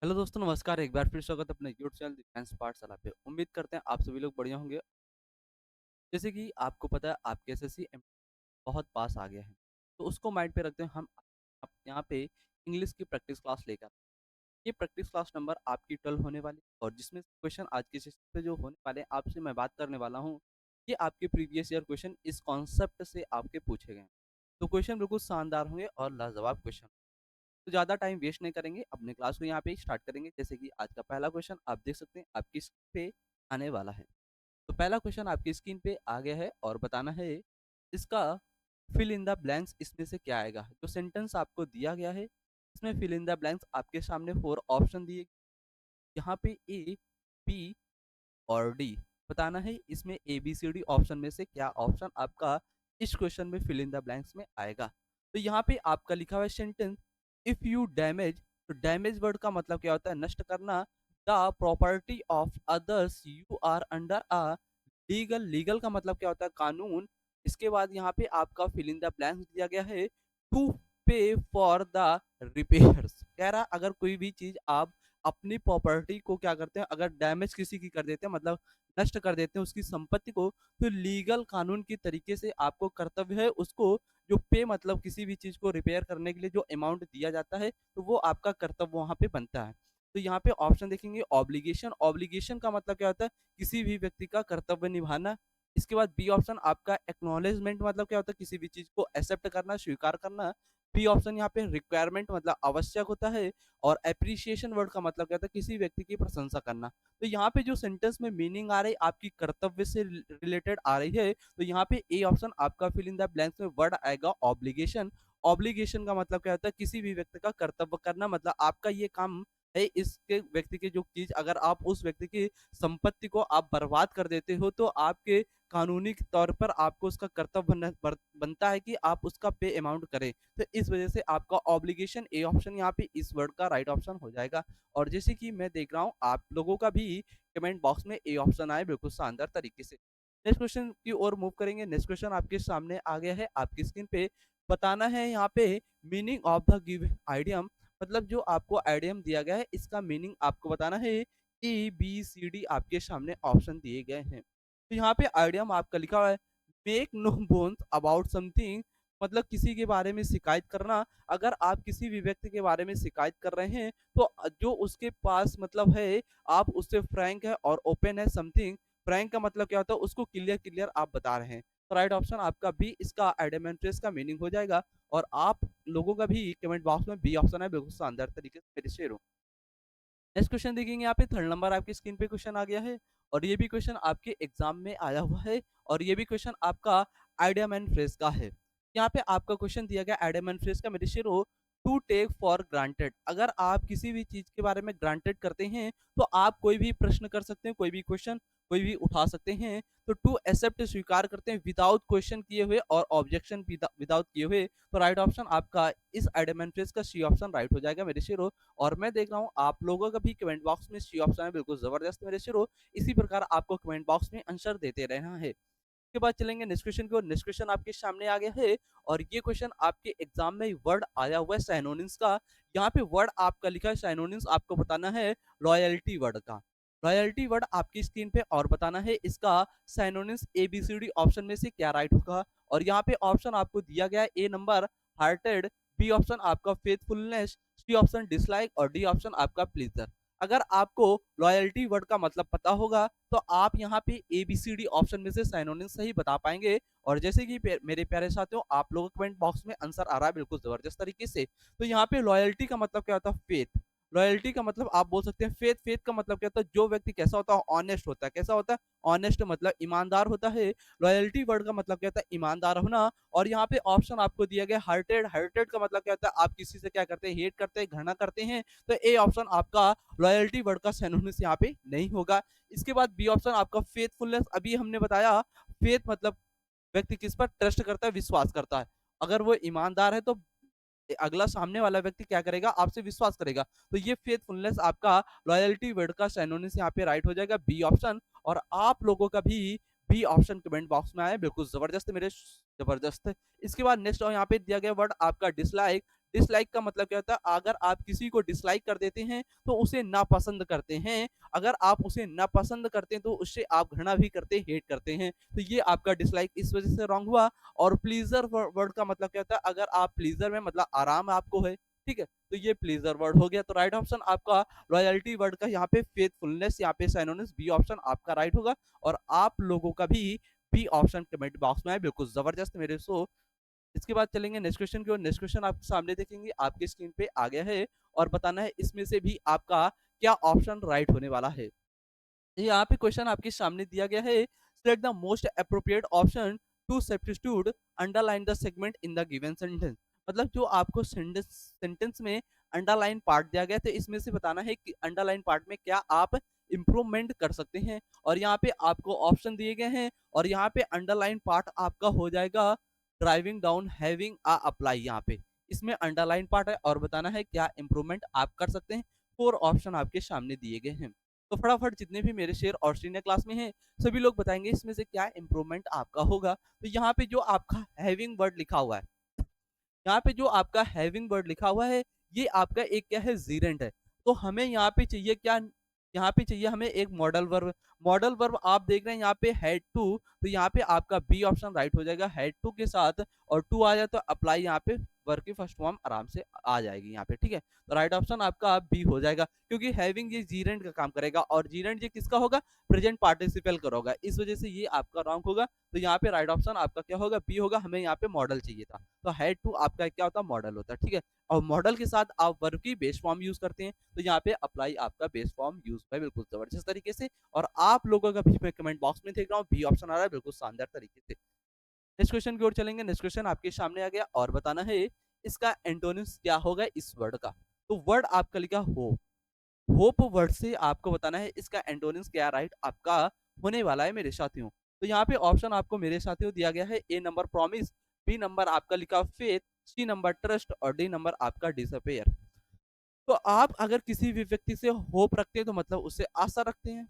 Hello दोस्तों, नमस्कार। एक बार फिर स्वागत है अपने यूट्यूब चैनल डिफेंस पाठशाला पे। उम्मीद करते हैं आप सभी लोग बढ़िया होंगे। जैसे कि आपको पता है आपके एसएससी बहुत पास आ गया है, तो उसको माइंड पे रखते हैं हम आप यहाँ पे इंग्लिश की प्रैक्टिस क्लास लेकर आए। ये प्रैक्टिस क्लास नंबर आपकी 12 होने वाली और जिसमें क्वेश्चन आज के सेशन पे जो होने वाले हैं आपसे मैं बात करने वाला हूँ, ये आपके प्रीवियस ईयर क्वेश्चन इस कॉन्सेप्ट से आपके पूछे गए हैं। तो क्वेश्चन बिल्कुल शानदार होंगे और लाजवाब क्वेश्चन। तो ज़्यादा टाइम वेस्ट नहीं करेंगे, अपने क्लास को यहाँ पे स्टार्ट करेंगे। जैसे कि आज का पहला क्वेश्चन आप देख सकते हैं आपकी स्क्रीन पे आने वाला है। तो पहला क्वेश्चन आपकी स्क्रीन पे आ गया है और बताना है इसका फिल इन द ब्लैंक्स, इसमें से क्या आएगा। जो सेंटेंस आपको दिया गया है इसमें फिल इन द ब्लैंक्स आपके सामने 4 ऑप्शन दिए, यहाँ पे ए, बी और डी बताना है। इसमें A B C D option में से क्या ऑप्शन आपका इस क्वेश्चन में फिल इन द ब्लैंक्स में आएगा। तो यहाँ पे आपका लिखा हुआ है सेंटेंस इफ यू डैमेज। तो डैमेज वर्ड का मतलब क्या होता है? नष्ट करना। The property of others you are under a legal. Legal का मतलब क्या होता है? कानून। इसके बाद यहाँ पे आपका फिल इन द ब्लैंक्स दिया गया है टू पे फॉर द रिपेयर्स। कह रहा अगर कोई भी चीज आप अपनी प्रॉपर्टी को क्या करते हैं, अगर डैमेज किसी की कर देते हैं, मतलब नष्ट कर देते हैं उसकी संपत्ति को, तो लीगल कानून की तरीके से आपको कर्तव्य है उसको जो पे, मतलब किसी भी चीज को रिपेयर करने के लिए जो अमाउंट दिया जाता है तो वो आपका कर्तव्य वहां पे बनता है। तो यहाँ पे ऑप्शन देखेंगे ऑब्लिगेशन। ऑब्लिगेशन का मतलब क्या होता है? किसी भी व्यक्ति का कर्तव्य निभाना। इसके बाद बी ऑप्शन आपका एक्नॉलेजमेंट, मतलब क्या होता है? किसी भी चीज को एक्सेप्ट करना, स्वीकार करना। बी ऑप्शन यहाँ पे रिक्वायरमेंट मतलब आवश्यक होता है। और एप्रिसिएशन वर्ड का मतलब क्या होता है? किसी व्यक्ति की प्रशंसा करना। तो यहाँ पे जो सेंटेंस में मीनिंग आ रही आपकी कर्तव्य से रिलेटेड आ रही है, तो यहाँ पे ए ऑप्शन आपका फिल इन द ब्लैंक्स में वर्ड आएगा ऑब्लिगेशन। ऑब्लिगेशन का मतलब क्या होता है? किसी भी व्यक्ति का कर्तव्य करना, मतलब आपका ये काम है इसके व्यक्ति की जो चीज, अगर आप उस व्यक्ति की संपत्ति को आप बर्बाद कर देते हो तो आपके कानूनी तौर पर आपको उसका कर्तव्य बनता है कि आप उसका पे अमाउंट करें। तो इस वजह से आपका ऑब्लिगेशन ए ऑप्शन यहाँ पे इस वर्ड का राइट ऑप्शन हो जाएगा। और जैसे कि मैं देख रहा हूँ आप लोगों का भी कमेंट बॉक्स में ए ऑप्शन आए बिल्कुल शानदार तरीके से। नेक्स्ट क्वेश्चन की ओर मूव करेंगे। नेक्स्ट क्वेश्चन आपके सामने आ गया है आपकी स्क्रीन पे। बताना है यहाँ पे meaning of the given idiom, मतलब जो आपको आइडियम दिया गया है इसका मीनिंग आपको बताना है। ए बी सी डी आपके सामने ऑप्शन दिए गए हैं। तो यहाँ पे आइडियम आपका लिखा हुआ है make no bones about something, मतलब किसी के बारे में शिकायत करना। अगर आप किसी भी व्यक्ति के बारे में शिकायत कर रहे हैं तो जो उसके पास मतलब है आप उससे फ्रैंक है और ओपन है समथिंग। फ्रैंक का मतलब क्या होता है? उसको क्लियर क्लियर आप बता रहे हैं। तो राइट ऑप्शन आपका बी इसका एडमेंट्रेस का मीनिंग हो जाएगा। और आप लोगों का भी कमेंट बॉक्स में बी ऑप्शन है बिल्कुल शानदार तरीके से मेरे शेयर हो। नेक्स्ट क्वेश्चन देखेंगे यहाँ पे थर्ड नंबर आपकी स्क्रीन पे क्वेश्चन आ गया है और ये भी क्वेश्चन आपके एग्जाम में आया हुआ है और ये भी क्वेश्चन आपका आइडियम एंड फ्रेज का है। यहाँ पे आपका क्वेश्चन दिया गया आइडियम एंड फ्रेज का, मेरे शेरो टू टेक फॉर ग्रांटेड। अगर आप किसी भी चीज के बारे में ग्रांटेड करते हैं तो आप कोई भी प्रश्न कर सकते हैं, कोई भी क्वेश्चन कोई भी उठा सकते हैं। तो टू एक्सेप्ट स्वीकार करते हैं विदाउट क्वेश्चन किए हुए और ऑब्जेक्शन विदाउट किए हुए। तो राइट ऑप्शन आपका इस आइडियम एंड फ्रेज का सी ऑप्शन राइट हो जाएगा मेरे शेरो। और मैं देख रहा हूँ आप लोगों का भी कमेंट बॉक्स में सी ऑप्शन है बिल्कुल जबरदस्त मेरे शुरू। इसी प्रकार आपको कमेंट बॉक्स में आंसर देते रहना है। उसके बाद चलेंगे नेक्स्ट क्वेश्चन की ओर। नेक्स्ट क्वेश्चन आपके सामने आ गया है और ये क्वेश्चन आपके एग्जाम में वर्ड आया हुआ है साइनोनिम्स का। यहाँ पे वर्ड आपका लिखा है साइनोनिम्स, आपको बताना है लॉयल्टी वर्ड का। लॉयल्टी वर्ड आपकी स्क्रीन पे और बताना है इसका साइनोनिम्स एबीसीडी ऑप्शन में से क्या राइट होगा। और यहाँ पे ऑप्शन आपको दिया गया है ए नंबर हार्टेड, बी ऑप्शन आपका फेथफुलनेस, सी ऑप्शन डिसलाइक और डी ऑप्शन आपका प्लीजर। अगर आपको लॉयल्टी वर्ड का मतलब पता होगा तो आप यहाँ पे A B C D option में से साइनोनिम सही बता पाएंगे। और जैसे कि मेरे प्यारे साथियों आप लोगों कमेंट बॉक्स में आंसर आ रहा है बिल्कुल जबरदस्त तरीके से। तो यहाँ पे लॉयल्टी का मतलब क्या होता है? फेथ। लॉयल्टी का मतलब आप बोल सकते हैं फेथ। फेथ का मतलब क्या होता है? जो व्यक्ति कैसा होता है? ऑनेस्ट होता है। कैसा होता है? ऑनेस्ट मतलब ईमानदार होता है। लॉयल्टी वर्ड का मतलब क्या होता है? ईमानदार होना। और यहाँ पे ऑप्शन आपको दिया गया हार्टेड। हार्टेड का मतलब क्या होता है? आप किसी से क्या करते हैं? हेट करते हैं, घृणा करते हैं। तो ए ऑप्शन आपका लॉयल्टी वर्ड का सिनोनिम्स यहाँ पे नहीं होगा। इसके बाद बी ऑप्शन आपका फेथफुलनेस। अभी हमने बताया फेथ मतलब व्यक्ति किस पर ट्रस्ट करता है, विश्वास करता है। अगर वो ईमानदार है तो अगला सामने वाला व्यक्ति क्या करेगा? आपसे विश्वास करेगा। तो ये फेथफुलनेस आपका लॉयल्टी वर्ड का सिनोनिम्स यहाँ पे राइट हो जाएगा बी ऑप्शन। और आप लोगों का भी बी ऑप्शन कमेंट बॉक्स में आया बिल्कुल जबरदस्त मेरे जबरदस्त। इसके बाद नेक्स्ट यहाँ पे दिया गया वर्ड आपका डिसलाइक। डिसलाइक का मतलब क्या होता है, अगर आप किसी को डिसलाइक कर देते हैं तो उसे नापसंद करते हैं। अगर आप उसे नापसंद करते हैं तो उससे आप घृणा भी करते हैं, हेट करते हैं। तो ये आपका डिसलाइक इस वजह से रॉन्ग हुआ। और प्लीज़र वर्ड का मतलब क्या होता है, अगर आप प्लीज़र में मतलब आराम आपको है, ठीक है? तो ये प्लीज़र वर्ड हो गया। तो राइट ऑप्शन आपका लॉयल्टी वर्ड का यहाँ पे फेथफुलनेस, यहाँ पे सिनोनिम्स बी ऑप्शन आपका राइट होगा। और आप लोगों का भी बी ऑप्शन कमेंट बॉक्स में है, बिल्कुल ज़बरदस्त मेरे सो। इसके बाद चलेंगे नेक्स्ट क्वेश्चन की ओर। नेक्स्ट क्वेश्चन आपके सामने देखेंगे, आपकी स्क्रीन पे आ गया है और बताना है इसमें से भी आपका क्या ऑप्शन राइट होने वाला है। यहाँ पे क्वेश्चन आपके सामने दिया गया है, select the most appropriate option to substitute underline the segment in the given sentence. मतलब जो आपको सेंटेंस में अंडरलाइन पार्ट दिया गया, तो इसमें से बताना है कि अंडरलाइन पार्ट में क्या आप इंप्रूवमेंट कर सकते हैं। और यहाँ पे आपको ऑप्शन दिए गए हैं और यहाँ पे अंडरलाइन पार्ट आपका हो जाएगा driving down having a apply. यहाँ पे इसमें अंडरलाइन पार्ट है और बताना है क्या इंप्रूवमेंट आप कर सकते हैं। 4 ऑप्शन आपके सामने दिए गए हैं। तो फटाफट जितने भी मेरे शेयर ऑस्ट्रेलिया क्लास में हैं, सभी लोग बताएंगे इसमें से क्या इंप्रूवमेंट आपका होगा। तो यहाँ पे जो आपका हैविंग वर्ड लिखा हुआ है, यहाँ पे जो आपका हैविंग वर्ड लिखा हुआ है, ये आपका एक क्या है, जीरेंट है। तो हमें यहाँ पे चाहिए क्या, यहाँ पे चाहिए हमें एक मॉडल वर्ब। मॉडल वर्ब आप देख रहे हैं यहाँ पे हेड टू, तो यहाँ पे आपका बी ऑप्शन राइट हो जाएगा। हेड टू के साथ और टू आ जाए तो अप्लाई, यहाँ पे वर्ब की फर्स्ट फॉर्म आराम से आ जाएगी यहाँ पे, ठीक है। तो राइट ऑप्शन आपका बी हो जाएगा, क्योंकि हैविंग ये जीरेंट का काम करेगा और जीरेंट ये किसका होगा, प्रेजेंट पार्टिसिपल का होगा, इस वजह से ये आपका रॉन्ग होगा। तो यहाँ पे राइट ऑप्शन आपका क्या होगा, बी होगा। हमें यहाँ पे मॉडल चाहिए था, तो हेड टू आपका क्या होता है, मॉडल होता है, ठीक है। और मॉडल के साथ आप वर्ब की बेस फॉर्म यूज करते हैं, तो यहाँ पे अप्लाई आपका बेस फॉर्म यूज है, बिल्कुल जबरदस्त तरीके से। और आप लोगों का भी मैं कमेंट बॉक्स में देख रहा हूँ बी ऑप्शन आ रहा है, बिल्कुल शानदार तरीके से। नेक्स्ट क्वेश्चन की ओर चलेंगे। नेक्स्ट क्वेश्चन आपके सामने आ गया और बताना है इसका एंटोनिम्स क्या होगा इस वर्ड का। तो वर्ड आपका लिखा होप वर्ड से आपको बताना है इसका एंटोनिम्स क्या राइट आपका होने वाला है मेरे साथियों। तो यहाँ पे ऑप्शन आपको मेरे साथियों दिया गया है, ए नंबर प्रॉमिस, बी नंबर आपका लिखा फेथ, सी नंबर ट्रस्ट और डी नंबर आपका डिसअपेयर। तो आप अगर किसी भी व्यक्ति से होप रखते हैं तो मतलब उससे आशा रखते हैं,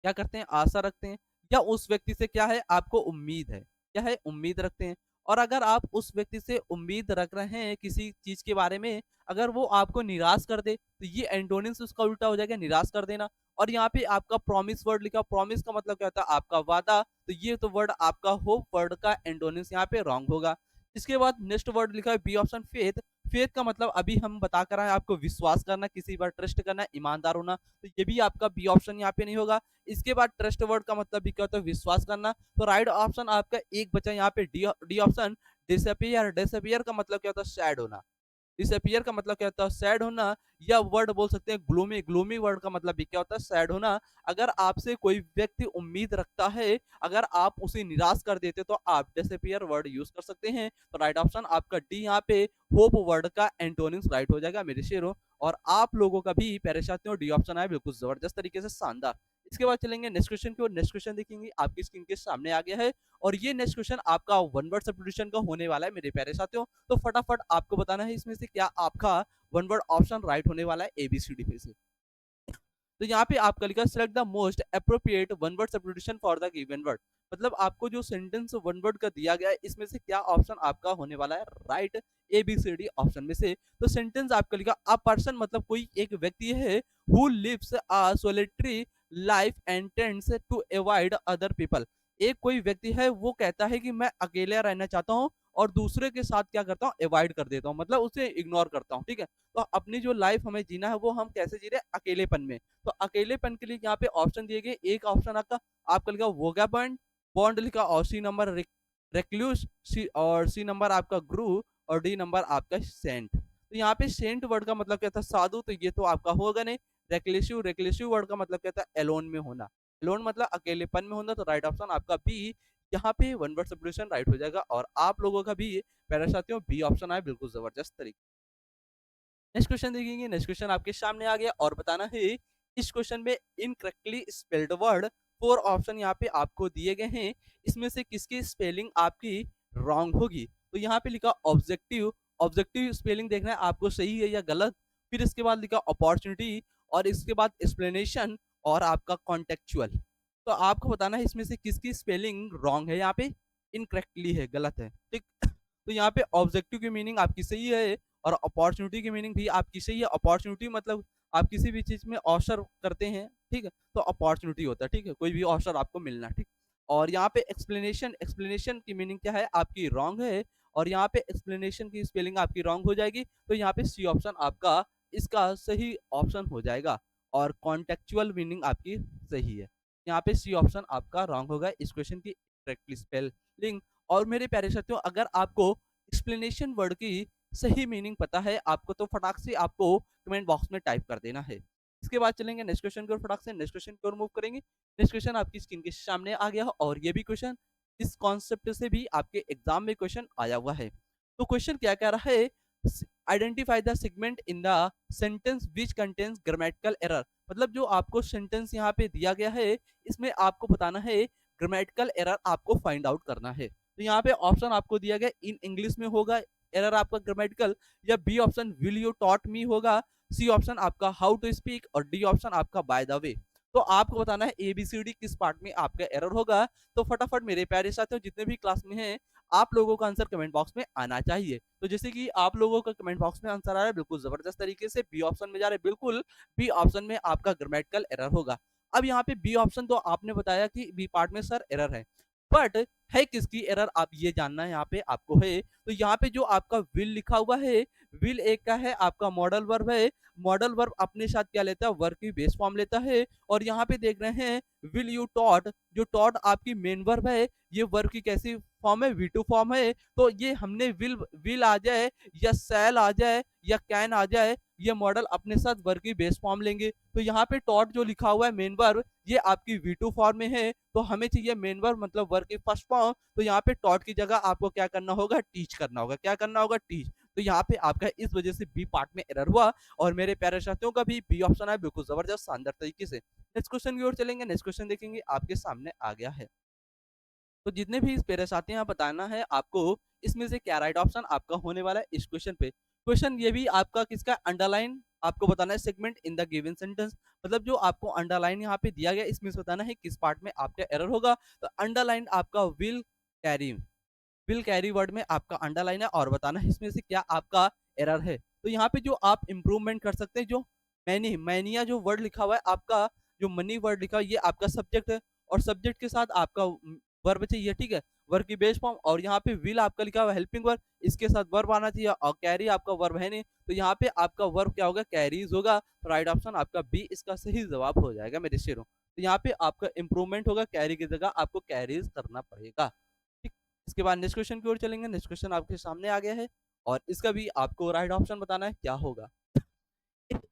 क्या करते हैं, आशा रखते हैं। या उस व्यक्ति से क्या है, आपको उम्मीद है, क्या है, उम्मीद रखते हैं। और अगर आप उस व्यक्ति से उम्मीद रख रहे हैं किसी चीज के बारे में, अगर वो आपको निराश कर दे तो ये एंटोनिम्स उसका उल्टा हो जाएगा, निराश कर देना। और यहाँ पे आपका प्रॉमिस वर्ड लिखा, प्रॉमिस का मतलब क्या होता है, आपका वादा। तो ये तो वर्ड आपका होप वर्ड का एंटोनिम्स यहाँ पे रॉन्ग होगा। इसके बाद नेक्स्ट वर्ड लिखा है बी ऑप्शन फेथ। फेथ का मतलब अभी हम बता कर आए आपको, विश्वास करना, किसी पर ट्रस्ट करना, ईमानदार होना। तो ये भी आपका बी ऑप्शन यहाँ पे नहीं होगा। इसके बाद ट्रस्ट वर्ड का मतलब भी क्या होता है, विश्वास करना। तो राइट ऑप्शन आपका एक बचा यहाँ पे D, D option disappear. Disappear का मतलब क्या होता है, सैड होना। डिसअपियर का मतलब क्या होता है, सैड होना। या वर्ड बोल सकते हैं ग्लूमी, ग्लूमी वर्ड का मतलब भी क्या होता है, सैड होना। अगर आपसे कोई व्यक्ति उम्मीद रखता है, अगर आप उसे निराश कर देते तो आप डिसअपियर वर्ड यूज कर सकते हैं। तो राइट ऑप्शन आपका डी यहाँ पे होप वर्ड का एंटोनिम्स राइट हो जाएगा मेरे शेरों। और आप लोगों का भी प्यारे साथियों डी ऑप्शन आया, बिल्कुल जबरदस्त तरीके से, शानदार। इसके बाद चलेंगे नेक्स्ट क्वेश्चन की ओर। नेक्स्ट क्वेश्चन देखेंगे आपकी स्क्रीन के सामने आ गया है और ये नेक्स्ट क्वेश्चन आपका वन वर्ड सब्स्टिट्यूशन का होने वाला है मेरे प्यारे साथियों। तो फटाफट आपको बताना है इसमें से क्या आपका वन वर्ड ऑप्शन राइट होने वाला है, एबीसीडी में से। तो यहाँ पे आपका लिखा select the most appropriate one word substitution for the given word. मतलब आपको जो सेंटेंस वन वर्ड का दिया गया है, इसमें से क्या ऑप्शन आपका होने वाला है राइट, एबीसीडी ऑप्शन में से। तो सेंटेंस आपका लिखा अ पर्सन, मतलब कोई एक व्यक्ति है, who lives a solitary life and tends to avoid other people. एक कोई व्यक्ति है, वो कहता है कि मैं अकेला रहना चाहता हूँ और दूसरे के साथ क्या करता हूँ, अवॉइड कर देता हूँ, मतलब उसे इग्नोर करता हूँ, ठीक है। तो अपनी जो लाइफ हमें जीना है वो हम कैसे जी रहे हैं, अकेलेपन में। तो अकेलेपन के लिए यहाँ पे ऑप्शन दिए गए, एक ऑप्शन आपका लिखा वोगा बॉन्ड, बॉन्ड लिखा, और सी नंबर रेक्लूस, सी और सी नंबर आपका ग्रू और डी नंबर आपका सेंट। तो यहाँ पे सेंट वर्ड का मतलब क्या था, साधु, तो ये तो आपका होगा नहीं। रेक्लेसिव, रेक्लेसिव वर्ड का मतलब क्या था, एलोन में होना। एलोन मतलब अकेलेपन में होना। तो राइट ऑप्शन आपका बी यहाँ पे वन वर्ड सब्स्टिट्यूशन राइट हो जाएगा। और आप लोगों का भी प्यारे साथियों बी ऑप्शन आए, बिल्कुल जबरदस्त तरीके। नेक्स्ट क्वेश्चन देखेंगे। नेक्स्ट क्वेश्चन आपके सामने आ गया और बताना है इस क्वेश्चन में इनकरेक्टली स्पेल्ड वर्ड, 4 ऑप्शन यहाँ पे आपको दिए गए हैं, इसमें से किसकी स्पेलिंग आपकी रॉन्ग होगी। तो यहाँ पे लिखा ऑब्जेक्टिव, ऑब्जेक्टिव स्पेलिंग देखना है आपको सही है या गलत। फिर इसके बाद लिखा अपॉर्चुनिटी और इसके बाद एक्सप्लेनेशन और आपका कॉन्टेक्चुअल। तो आपको बताना है इसमें से किसकी स्पेलिंग रॉन्ग है, यहाँ पे इनकरेक्टली है, गलत है, ठीक। तो यहाँ पे ऑब्जेक्टिव की मीनिंग आपकी सही है और अपॉर्चुनिटी की मीनिंग भी आपकी सही है। अपॉर्चुनिटी मतलब आप किसी भी चीज़ में अवसर करते हैं, ठीक है? तो अपॉर्चुनिटी होता है, ठीक है? कोई भी अवसर आपको मिलना, ठीक? और यहाँ पे एक्सप्लेनेशन एक्सप्लेनेशन की मीनिंग क्या है? आपकी रॉन्ग है और यहाँ पे एक्सप्लेनेशन की स्पेलिंग आपकी रॉन्ग हो जाएगी, तो यहाँ पे सी ऑप्शन आपका इसका सही ऑप्शन हो जाएगा और कॉन्टेक्चुअल मीनिंग आपकी सही है। यहाँ पे सी ऑप्शन आपका रॉन्ग होगा इस क्वेश्चन की करेक्टली स्पेलिंग। और मेरे प्यारे साथियों, अगर आपको एक्सप्लेनेशन वर्ड की सही मीनिंग पता है आपको, तो फटाक से आपको कमेंट बॉक्स में टाइप कर देना है। इसके बाद चलेंगे नेक्स्ट क्वेश्चन की ओर, फटाक से नेक्स्ट क्वेश्चन की ओर मूव करेंगे। नेक्स्ट क्वेश्चन आपकी स्क्रीन के सामने आ गया है और ये भी क्वेश्चन इस कॉन्सेप्ट से भी आपके एग्जाम में क्वेश्चन आया हुआ है। तो क्वेश्चन क्या कह रहा है? Identify the segment in the sentence which contains grammatical error. मतलब जो आपको सेंटेंस यहाँ पे दिया गया है, इसमें आपको बताना है ग्रामेटिकल एरर आपको फाइंड आउट करना है। तो यहाँ पे ऑप्शन आपको दिया गया इन इंग्लिश में होगा एरर आपका ग्रामेटिकल, या B option will you taught me होगा, सी ऑप्शन आपका हाउ टू स्पीक और डी ऑप्शन आपका बाय द वे। तो आपको बताना है एबीसीडी किस पार्ट में आपका एरर होगा। तो फटाफट मेरे प्यारे साथियों, जितने भी क्लास में हैं, आप लोगों का आंसर कमेंट बॉक्स में आना चाहिए। तो जैसे कि आप लोगों का कमेंट बॉक्स में आंसर आ रहा है बिल्कुल जबरदस्त तरीके से, बी ऑप्शन में जा रहे हैं, बिल्कुल बी ऑप्शन में आपका ग्रामेटिकल एरर होगा। अब यहाँ पे बी ऑप्शन तो आपने बताया कि बी पार्ट में सर एरर है, बट है किसकी एरर आप ये जानना है यहाँ पे आपको है। तो यहाँ पे जो आपका विल लिखा हुआ है, विल एक का है आपका मॉडल वर्ब है। मॉडल वर्ब अपने साथ क्या लेता है? वर्ब की बेस फॉर्म लेता है। और यहाँ पे देख रहे हैं विल यू टॉट, जो टॉट आपकी मेन वर्ब है, ये वर्ब की कैसी फॉर्म है? V2 फॉर्म है। तो ये हमने विल आ जाए या सैल आ जाए या कैन आ जाए, ये मॉडल अपने साथ वर्ब की बेस फॉर्म लेंगे। तो यहाँ पे टॉट जो लिखा हुआ है मेन वर्ब, ये आपकी V2 फॉर्म में है, तो हमें चाहिए मेन वर्ब मतलब वर्ब की फर्स्ट फॉर्म। तो यहाँ पे टॉट की जगह आपको क्या करना होगा? टीच करना होगा। क्या करना होगा? टीच। तो यहाँ पे आपका इस वजह से बी पार्ट में एरर हुआ और मेरे प्यारे साथियों का भी बी ऑप्शन है बिल्कुल जबरदस्त शानदार तरीके से। नेक्स्ट क्वेश्चन की ओर चलेंगे। नेक्स्ट क्वेश्चन देखेंगे आपके सामने आ गया है। तो जितने भी पेरे साथी हैं बताना है आपको इसमें से क्या राइट ऑप्शन आपका होने वाला है इस क्वेश्चन पे। क्वेश्चन ये भी आपका किसका? अंडरलाइन आपको बताना है segment in the given sentence. मतलब जो आपको अंडरलाइन यहाँ पे दिया गया, इसमें से बताना है किस पार्ट में आपका एरर होगा। तो अंडरलाइन आपका विल कैरी वर्ड में आपका अंडरलाइन है और बताना है इसमें से क्या आपका एरर है। तो यहाँ पे जो आप इंप्रूवमेंट कर सकते हैं, जो मैनिया जो वर्ड लिखा हुआ है आपका, जो मनी वर्ड लिखा हुआ है, ये आपका सब्जेक्ट है और सब्जेक्ट के साथ आपका वर्ब चाहिए, ठीक है? वर्ब की बेस फॉर्म। और यहाँ पे विल आपका लिखा हुआ है हेल्पिंग वर्ब, इसके साथ वर्ब आना चाहिए और कैरी आपका वर्ब है नहीं, तो यहाँ पे आपका वर्ब क्या होगा? कैरीज होगा। तो राइट ऑप्शन आपका बी इसका सही जवाब हो जाएगा मेरे शेरों। तो यहाँ पे आपका इंप्रूवमेंट होगा, कैरी की जगह आपको कैरीज करना पड़ेगा, ठीक। इसके बाद नेक्स्ट क्वेश्चन की ओर चलेंगे। नेक्स्ट क्वेश्चन आपके सामने आ गया है और इसका भी आपको राइट ऑप्शन बताना है क्या होगा।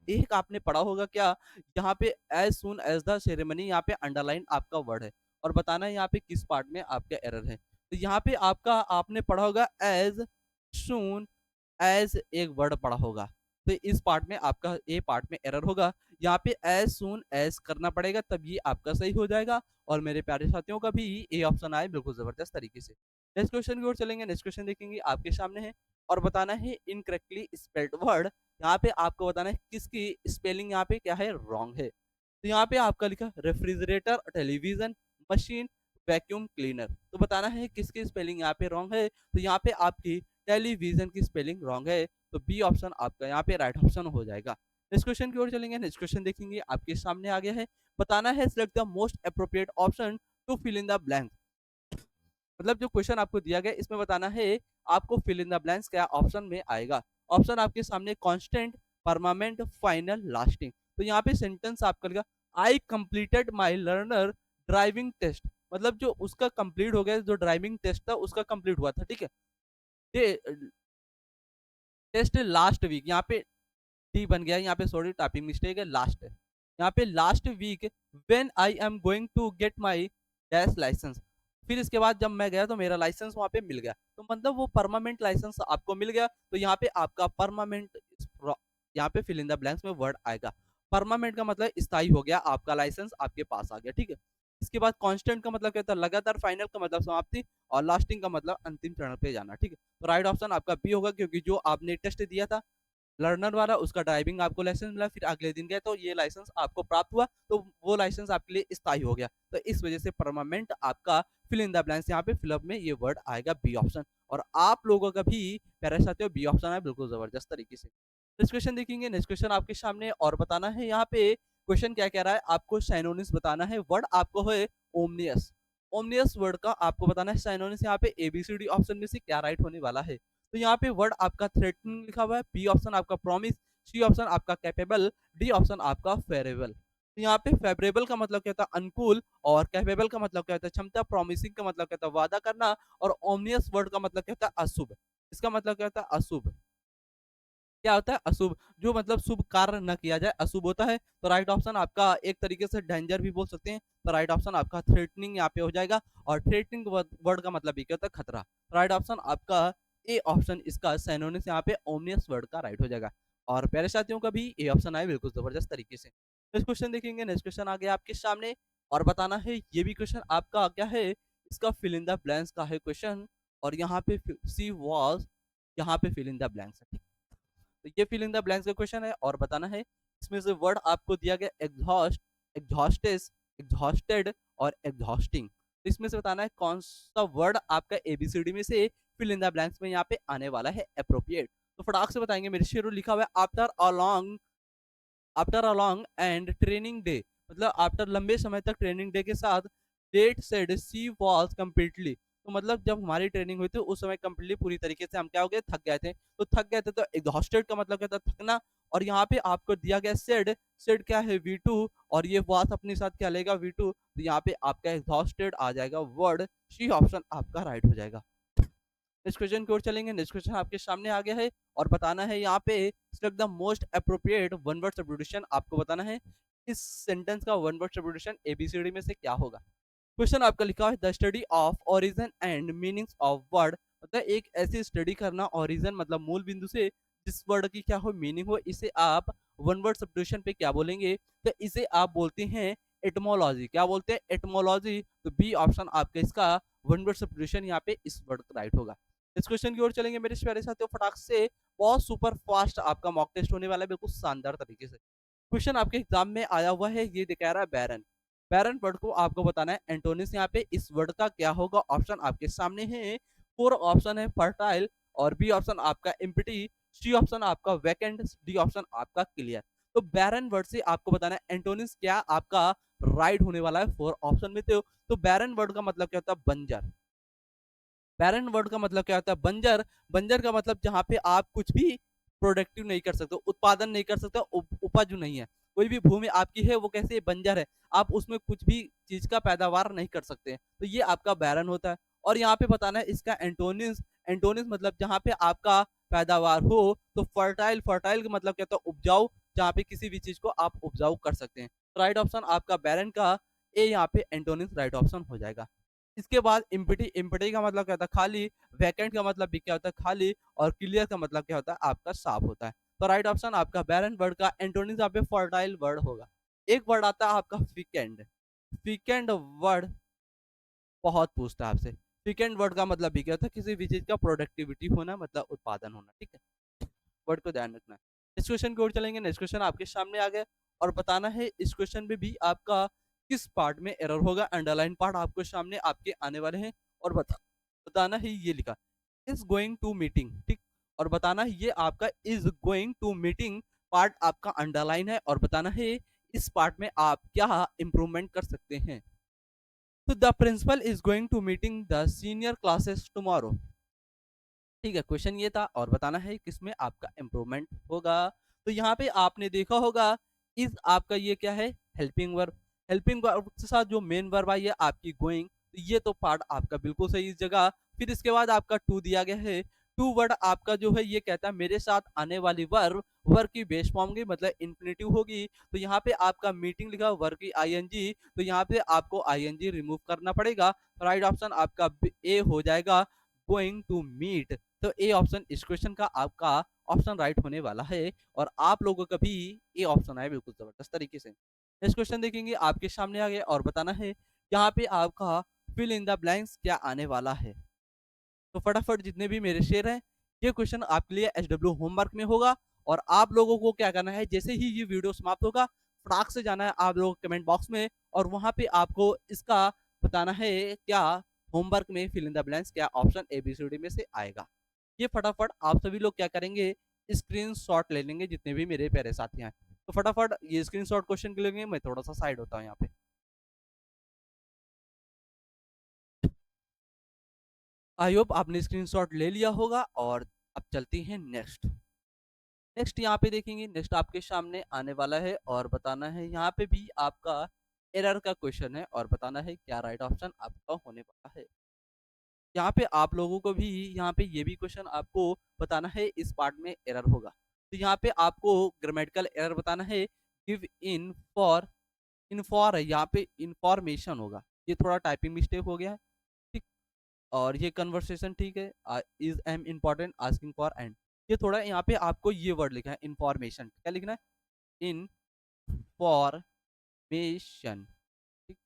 एक आपने पढ़ा होगा क्या, यहाँ पे as soon as the ceremony, यहाँ पे अंडरलाइन आपका वर्ड है और बताना है यहाँ पे किस पार्ट में आपका एरर है। तो यहाँ पे आपका आपने पढ़ा होगा एज सुन एज, एक वर्ड पढ़ा होगा, तो इस पार्ट में आपका ए पार्ट में एरर होगा। यहाँ पे एज सुन एज करना पड़ेगा, तब ये आपका सही हो जाएगा और मेरे प्यारे साथियों का भी ए ऑप्शन आए बिल्कुल जबरदस्त तरीके से। नेक्स्ट क्वेश्चन की ओर चलेंगे। नेक्स्ट क्वेश्चन देखेंगे आपके सामने है और बताना है इनकरेक्टली स्पेल्ड वर्ड। यहाँ पे आपको बताना है किसकी स्पेलिंग यहाँ पे क्या है? रॉन्ग है। तो यहाँ पे आपका लिखा refrigerator, television, machine, vacuum cleaner. तो बताना है किसकी स्पेलिंग यहाँ पे रॉन्ग है। तो यहाँ पे आपकी टेलीविजन की स्पेलिंग रॉन्ग है, तो बी ऑप्शन आपका यहाँ पे राइट ऑप्शन हो जाएगा। नेक्स्ट क्वेश्चन की ओर चलेंगे। नेक्स्ट क्वेश्चन देखेंगे आपके सामने आ गया है। बताना है select the most appropriate option to fill in the blank. मतलब जो क्वेश्चन आपको दिया गया इसमें बताना है आपको फिल इन द ब्लैंक्स क्या ऑप्शन में आएगा। ऑप्शन आपके सामने कांस्टेंट, परमानेंट, फाइनल, लास्टिंग। तो यहाँ पे सेंटेंस आपका लिखा I completed my learner driving test. मतलब जो उसका कंप्लीट हो गया, जो ड्राइविंग टेस्ट था उसका कंप्लीट हुआ था, ठीक है? टेस्ट लास्ट वीक, यहाँ पे टी बन गया, यहाँ पे सॉरी टाइपिंग मिस्टेक है, लास्ट है। यहाँ पे last week when I am going to get my dash licence. फिर इसके बाद जब मैं गया तो मेरा लाइसेंस वहाँ पे मिल गया, तो मतलब वो परमानेंट लाइसेंस आपको मिल गया। तो यहाँ पे आपका परमानेंट, यहाँ पे फिल इन द ब्लैंक्स में वर्ड आएगा। परमानेंट का मतलब स्थायी हो गया, आपका लाइसेंस आपके पास आ गया, ठीक है? इसके बाद कांस्टेंट का मतलब क्या था? लगातार। फाइनल का मतलब समाप्ति और लास्टिंग का मतलब अंतिम चरण पे जाना, ठीक है? तो राइट ऑप्शन आपका बी होगा, क्योंकि जो आपने टेस्ट दिया था लर्नर वाला, उसका ड्राइविंग आपको लाइसेंस मिला, फिर अगले दिन गए तो ये लाइसेंस आपको प्राप्त हुआ, तो वो लाइसेंस आपके लिए स्थायी हो गया। तो इस वजह से परमानेंट आपका फिल इन द ब्लैंक्स यहाँ पे फिलअप में ये वर्ड आएगा बी ऑप्शन। और आप लोगों का भी प्यारे साथियों बी ऑप्शन है बिल्कुल ज़बरदस्त तरीके से। नेक्स्ट क्वेश्चन देखेंगे, नेक्स्ट क्वेश्चन आपके सामने और बताना है यहाँ पे क्वेश्चन क्या कह रहा है, आपको साइनोनिम्स बताना है। वर्ड आपको है ओमनियस। ओमनियस वर्ड का आपको बताना है साइनोनिम्स यहाँ पे एबीसीडी ऑप्शन में से क्या राइट होने वाला है। तो यहाँ पे वर्ड आपका थ्रेटनिंग लिखा हुआ है, बी ऑप्शन आपका प्रॉमिस, सी ऑप्शन आपका कैपेबल, डी ऑप्शन आपका फेवरेबल। तो यहाँ पे फेवरेबल का मतलब क्या होता है अनुकूल, और कैपेबल का मतलब क्या होता है क्षमता, प्रॉमिसिंग का मतलब क्या होता है वादा करना, और ओमनियस वर्ड का मतलब क्या होता है अशुभ। इसका मतलब क्या होता है अशुभ। क्या होता है अशुभ, जो मतलब शुभ कार्य न किया जाए अशुभ होता है। तो राइट ऑप्शन आपका एक तरीके से डेंजर भी बोल सकते हैं। तो राइट ऑप्शन आपका थ्रेटनिंग यहाँ पे हो जाएगा, और थ्रेटनिंग वर्ड का मतलब ये क्या होता है खतरा। राइट ऑप्शन आपका ए ऑप्शन इसका सिनोनिम्स यहाँ पे ओमनियस वर्ड का राइट हो जाएगा। और प्यारे साथियों का भी ए ऑप्शन आए बिल्कुल जबरदस्त तरीके से। नेक्स्ट क्वेश्चन देखेंगे, नेक्स्ट क्वेश्चन आ गया आपके सामने और बताना है, ये भी क्वेश्चन आपका क्या है, इसका फिल इन द ब्लैंक्स का है क्वेश्चन। और यहाँ पे सी वॉज, यहाँ पे फिल इन द ब्लैंक्स है। तो ये फिल इन द ब्लैंक्स का क्वेश्चन है और बताना है इसमें से वर्ड आपको दिया गया एग्जॉस्ट, एग्जॉस्टेस, एग्जॉस्टेड और एग्जॉस्टिंग। तो इसमें से बताना है कौन सा वर्ड आपका एबीसीडी में से फिल इन द ब्लैंक्स में यहाँ पे आने वाला है अप्रोप्रिएट। तो फटाक से बताएंगे, मेरे शेरों लिखा हुआ है after a long and training day, मतलब आफ्टर लंबे समय तक ट्रेनिंग डे के साथ that said she was completely. तो मतलब जब हमारी ट्रेनिंग हुई थी उस समय कम्प्लीटली पूरी तरीके से हम क्या हो गए, थक गए थे। तो थक गए थे तो एग्जॉस्टेड का मतलब क्या था, थकना। और यहाँ पे आपको दिया गया सेड, सेड क्या है V2, और ये वॉज अपने साथ क्या लेगा V2, तो यहाँ पे आपका एग्जॉस्टेड आ जाएगा वर्ड, सी ऑप्शन आपका राइट हो जाएगा। नेक्स्ट क्वेश्चन की ओर चलेंगे, नेक्स्ट क्वेश्चन आपके सामने आ गया है और बताना है यहाँ पे select the most appropriate one word substitution. आपको बताना है इस सेंटेंस का वन वर्ड सब्स्टिट्यूशन एबीसीडी में से क्या होगा। क्वेश्चन आपका लिखा है the study of origin and meanings of word, मतलब एक ऐसी स्टडी करना, ओरिजिन मतलब मूल बिंदु से जिस वर्ड की क्या हो मीनिंग हो, इसे आप वन वर्ड सब्स्टिट्यूशन पे क्या बोलेंगे, तो इसे आप बोलते हैं एटमोलॉजी। क्या बोलते हैं, एटमोलॉजी। तो बी ऑप्शन आपका इसका वन वर्ड सब्स्टिट्यूशन यहाँ पे इस वर्ड का राइट होगा। इस क्वेश्चन की ओर चलेंगे मेरे प्यारे साथियों फटाक से, बहुत सुपर फास्ट आपका मॉक टेस्ट होने वाला है बिल्कुल शानदार तरीके से। क्वेश्चन आपके एग्जाम में आया हुआ है, ये दिखा रहा है बैरन। बैरन वर्ड को आपको बताना है एंटोनिम्स यहाँ पे इस वर्ड का क्या होगा। ऑप्शन आपके सामने है, फोर ऑप्शन है फर्टाइल, और बी ऑप्शन आपका एम्प्टी, सी ऑप्शन आपका वैकेंट, डी ऑप्शन आपका क्लियर। तो बैरन वर्ड से आपको बताना है एंटोनिम्स क्या आपका राइट होने वाला है फोर ऑप्शन में। तो बैरन वर्ड का मतलब क्या होता है, बंजर। बैरन वर्ड का मतलब क्या होता है, बंजर। बंजर का मतलब जहाँ पे आप कुछ भी प्रोडक्टिव नहीं कर सकते, उत्पादन नहीं कर सकते, उपज नहीं है। कोई भी भूमि आपकी है वो कैसे बंजर है, आप उसमें कुछ भी चीज का पैदावार नहीं कर सकते, तो ये आपका बैरन होता है। और यहाँ पे बताना है इसका एंटोनिम्स। एंटोनिम्स मतलब जहाँ पे आपका पैदावार हो। तो फर्टाइल, फर्टाइल का मतलब क्या होता है, उपजाऊ, जहाँ पे किसी भी चीज को आप उपजाऊ कर सकते हैं। तो राइट ऑप्शन आपका बैरन का ए यहाँ पे एंटोनिम्स राइट ऑप्शन हो जाएगा। इसके बाद इम्पिटी, इम्पिटी का मतलब क्या होता है खाली, वैकेंट का मतलब भी क्या होता है खाली, और क्लियर का मतलब क्या होता है आपका साफ होता है। तो राइट ऑप्शन आपका बैरन वर्ड का एंटोनिम्स यहाँ पे फर्टाइल वर्ड होगा। एक वर्ड आता है आपका वीकेंड। वीकेंड वर्ड बहुत पूछता है आपसे। वीकेंड वर्ड का मतलब भी क्या होता है, किसी भी चीज का प्रोडक्टिविटी होना, मतलब उत्पादन होना, ठीक है। वर्ड को ध्यान रखना है। इस क्वेश्चन की ओर चलेंगे, नेक्स्ट क्वेश्चन आपके सामने आ गया और बताना है इस क्वेश्चन में भी आपका किस पार्ट में एरर होगा। अंडरलाइन पार्ट आपको सामने आपके आने वाले हैं और बताना है ये लिखा इज गोइंग टू मीटिंग, ठीक। और बताना है ये आपका is going to meeting part आपका अंडरलाइन है, और बताना है इस पार्ट में आप क्या इंप्रूवमेंट कर सकते हैं। तो the principal is going to meeting the senior classes tomorrow, ठीक है। क्वेश्चन ये था और बताना है किसमें आपका इंप्रूवमेंट होगा। तो यहाँ पे आपने देखा होगा इस आपका ये क्या है, हेल्पिंग वर्ब। हेल्पिंग वर्ब के साथ जो मेन वर्ब आई है आपकी गोइंग, तो ये तो पार्ट आपका बिल्कुल सही इस जगह। फिर इसके बाद आपका टू दिया गया है। टू वर्ड आपका जो है ये कहता है मेरे साथ आने वाली वर्ब, वर्ब की बेस फॉर्म की मतलब इन्फिनेटिव होगी। तो यहाँ पे आपका मीटिंग लिखा वर्ब की आईएनजी, तो यहाँ पे आपको आईएनजी रिमूव करना पड़ेगा। राइट ऑप्शन आपका ए हो जाएगा, गोइंग टू मीट। तो ए ऑप्शन इस क्वेश्चन का आपका ऑप्शन राइट होने वाला है, और आप लोगों का भी ए ऑप्शन है बिल्कुल जबरदस्त तरीके से। नेक्स्ट क्वेश्चन देखेंगे आपके सामने आ गया और बताना है यहाँ पे आपका फिल इन द ब्लैंक्स क्या आने वाला है। तो फटाफट जितने भी मेरे शेयर हैं, ये क्वेश्चन आपके लिए एचडब्ल्यू होमवर्क में होगा, और आप लोगों को क्या करना है, जैसे ही ये वीडियो समाप्त होगा फटाक से जाना है आप लोग कमेंट बॉक्स में, और वहां पे आपको इसका बताना है क्या होमवर्क में फिल इन द ब्लैंक्स क्या ऑप्शन ABCD में से आएगा। ये फटाफट आप सभी लोग क्या करेंगे, स्क्रीनशॉट ले लेंगे जितने भी मेरे प्यारे साथी हैं। तो फटाफट ये स्क्रीनशॉट क्वेश्चन के लिए मैं थोड़ा सा साइड होता हूँ यहाँ पे। आई होप आपने स्क्रीनशॉट ले लिया होगा और अब चलती हैं नेक्स्ट। नेक्स्ट यहाँ पे देखेंगे, नेक्स्ट आपके सामने आने वाला है और बताना है, यहाँ पे भी आपका एरर का क्वेश्चन है और बताना है क्या राइट ऑप्शन आपका होने वाला है। यहाँ पे आप लोगों को भी यहाँ पे ये भी क्वेश्चन आपको बताना है, इस पार्ट में एरर होगा। तो यहाँ पे आपको ग्रामेटिकल एरर बताना है, गिव इन फॉर है, यहाँ पे इंफॉर्मेशन होगा, ये थोड़ा टाइपिंग मिस्टेक हो गया है, ठीक। और ये कन्वर्सेशन ठीक है, is am important asking for and, ये थोड़ा यहाँ पे आपको ये वर्ड लिखना है इंफॉर्मेशन, क्या लिखना है, इनफॉर्मेशन, ठीक।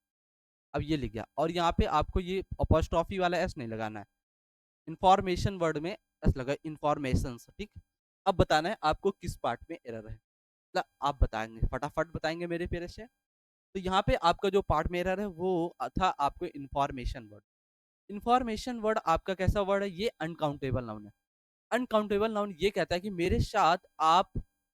अब ये लिख गया और यहाँ पे आपको ये अपॉस्ट्रॉफी वाला एस नहीं लगाना है, इंफॉर्मेशन वर्ड में एस लगा, इंफॉर्मेशन, ठीक। अब बताना है आपको किस पार्ट में एरर है, मतलब आप बताएंगे, फटाफट बताएंगे मेरे पेरे से। तो यहाँ पे आपका जो पार्ट में एरर है वो था आपको इंफॉर्मेशन वर्ड। इंफॉर्मेशन वर्ड आपका कैसा वर्ड है, ये अनकाउंटेबल नाउन है। अनकाउंटेबल नाउन ये कहता है कि मेरे साथ आप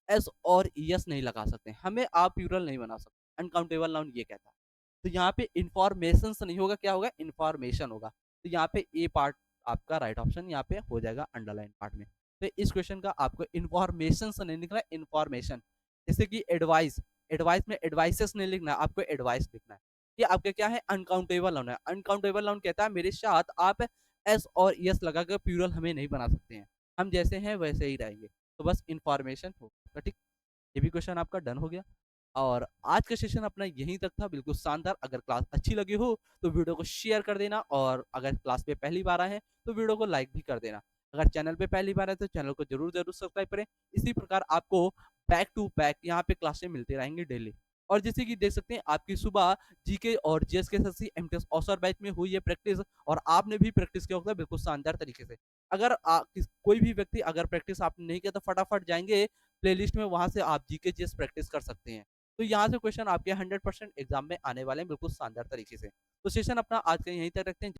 एस और यस नहीं लगा सकते, हमें आप प्लूरल नहीं बना सकते, अनकाउंटेबल नाउन ये कहता है। तो यहाँ पे इंफॉर्मेशन नहीं होगा, क्या होगा, इंफॉर्मेशन होगा। तो यहाँ पे ए पार्ट आपका राइट ऑप्शन यहाँ पे हो जाएगा अंडरलाइन पार्ट में। तो इस क्वेश्चन का आपको इंफॉर्मेशन नहीं लिखना है, इंफॉर्मेशन। जैसे कि एडवाइस, एडवाइस में एडवाइसेस नहीं लिखना है, आपको एडवाइस लिखना है। ये आपका क्या है, अनकाउंटेबल नाउन है। अनकाउंटेबल नाउन कहता है मेरे साथ आप एस और यस लगाकर प्लूरल हमें नहीं बना सकते हैं, हम जैसे हैं वैसे ही रहेंगे। तो बस इंफॉर्मेशन होगा, ठीक। ये भी क्वेश्चन आपका डन हो गया। और आज का सेशन अपना यहीं तक था, बिल्कुल शानदार। अगर क्लास अच्छी लगी हो तो वीडियो को शेयर कर देना, और अगर क्लास पे पहली बार आए हैं तो वीडियो को लाइक भी कर देना। अगर चैनल पे पहली बार है तो चैनल को जरूर जरूर सब्सक्राइब करें। इसी प्रकार आपको बैक टू बैक यहाँ पे क्लासें मिलते रहेंगे डेली। और जैसे कि देख सकते हैं आपकी सुबह जीके और जीएस के साथ एमटीएस औसर बैच में हुई है प्रैक्टिस, और आपने भी प्रैक्टिस किया होगा बिल्कुल शानदार तरीके से। अगर कोई भी व्यक्ति अगर प्रैक्टिस आपने नहीं किया तो फटाफट जाएंगे प्लेलिस्ट में, वहां से आप जीके जीएस प्रैक्टिस कर सकते हैं। तो यहाँ से क्वेश्चन आपके 100% एग्जाम में आने वाले हैं बिल्कुल शानदार तरीके से। तो सेशन अपना आज का यहीं तक रखते हैं।